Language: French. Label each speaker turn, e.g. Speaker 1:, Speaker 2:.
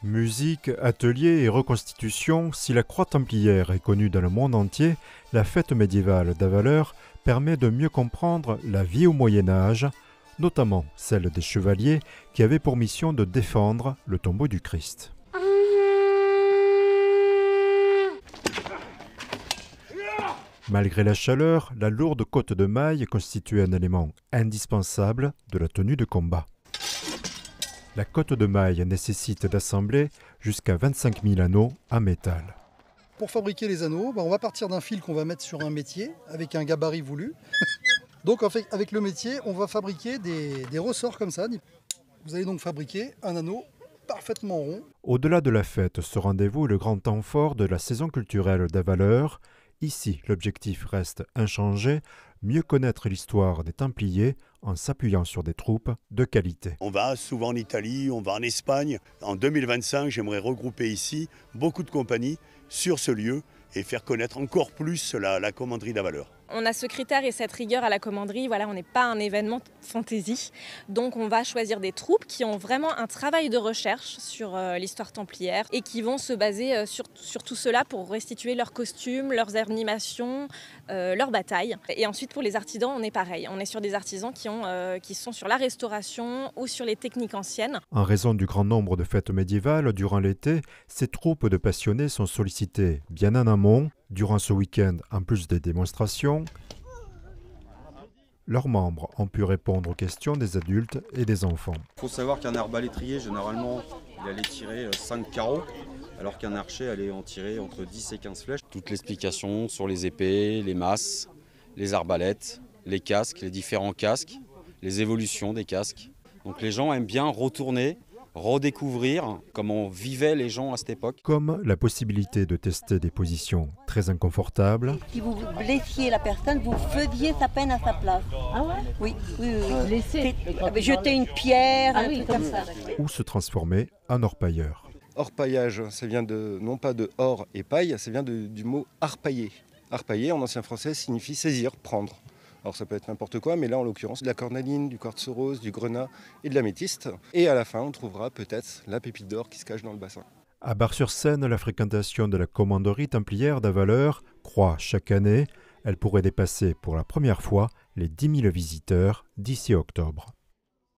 Speaker 1: Musique, ateliers et reconstitution, si la croix templière est connue dans le monde entier, la fête médiévale d'Avaleur permet de mieux comprendre la vie au Moyen-Âge, notamment celle des chevaliers qui avaient pour mission de défendre le tombeau du Christ. Malgré la chaleur, la lourde cotte de maille constituait un élément indispensable de la tenue de combat. La cotte de maille nécessite d'assembler jusqu'à 25 000 anneaux en métal.
Speaker 2: Pour fabriquer les anneaux, on va partir d'un fil qu'on va mettre sur un métier avec un gabarit voulu. Donc en fait, avec le métier, on va fabriquer des ressorts comme ça. Vous allez donc fabriquer un anneau parfaitement rond.
Speaker 1: Au-delà de la fête, ce rendez-vous est le grand temps fort de la saison culturelle d'Avaleur. Ici, l'objectif reste inchangé, mieux connaître l'histoire des Templiers en s'appuyant sur des troupes de qualité.
Speaker 3: On va souvent en Italie, on va en Espagne. En 2025, j'aimerais regrouper ici beaucoup de compagnies sur ce lieu et faire connaître encore plus la commanderie d'Avaleur.
Speaker 4: On a ce critère et cette rigueur à la commanderie, voilà, on n'est pas un événement fantaisie. Donc on va choisir des troupes qui ont vraiment un travail de recherche sur l'histoire templière et qui vont se baser sur tout cela pour restituer leurs costumes, leurs animations, leurs batailles. Et ensuite pour les artisans, on est pareil. On est sur des artisans qui sont sur la restauration ou sur les techniques anciennes.
Speaker 1: En raison du grand nombre de fêtes médiévales durant l'été, ces troupes de passionnés sont sollicitées bien en amont. Durant ce week-end, en plus des démonstrations, leurs membres ont pu répondre aux questions des adultes et des enfants.
Speaker 5: Il faut savoir qu'un arbalétrier, généralement, il allait tirer 5 carreaux, alors qu'un archer allait en tirer entre 10 et 15 flèches. Toute l'explication sur les épées, les masses, les arbalètes, les casques, les différents casques, les évolutions des casques. Donc les gens aiment bien retourner, redécouvrir comment vivaient les gens à cette époque.
Speaker 1: Comme la possibilité de tester des positions très inconfortables.
Speaker 6: Si vous blessiez la personne, vous faisiez sa peine à sa place.
Speaker 7: Ah ouais?
Speaker 6: Oui.
Speaker 7: Blesser.
Speaker 6: Jeter une pierre, un truc comme ça.
Speaker 1: Ou se transformer en orpailleur.
Speaker 8: Orpaillage, ça vient non pas de or et paille, ça vient du mot arpailler. Arpailler, en ancien français, signifie saisir, prendre. Alors ça peut être n'importe quoi, mais là en l'occurrence de la cornaline, du quartz rose, du grenat et de l'améthyste. Et à la fin, on trouvera peut-être la pépite d'or qui se cache dans le bassin.
Speaker 1: À Bar-sur-Seine, la fréquentation de la commanderie templière d'Avaleur croît chaque année. Elle pourrait dépasser pour la première fois les 10 000 visiteurs d'ici octobre.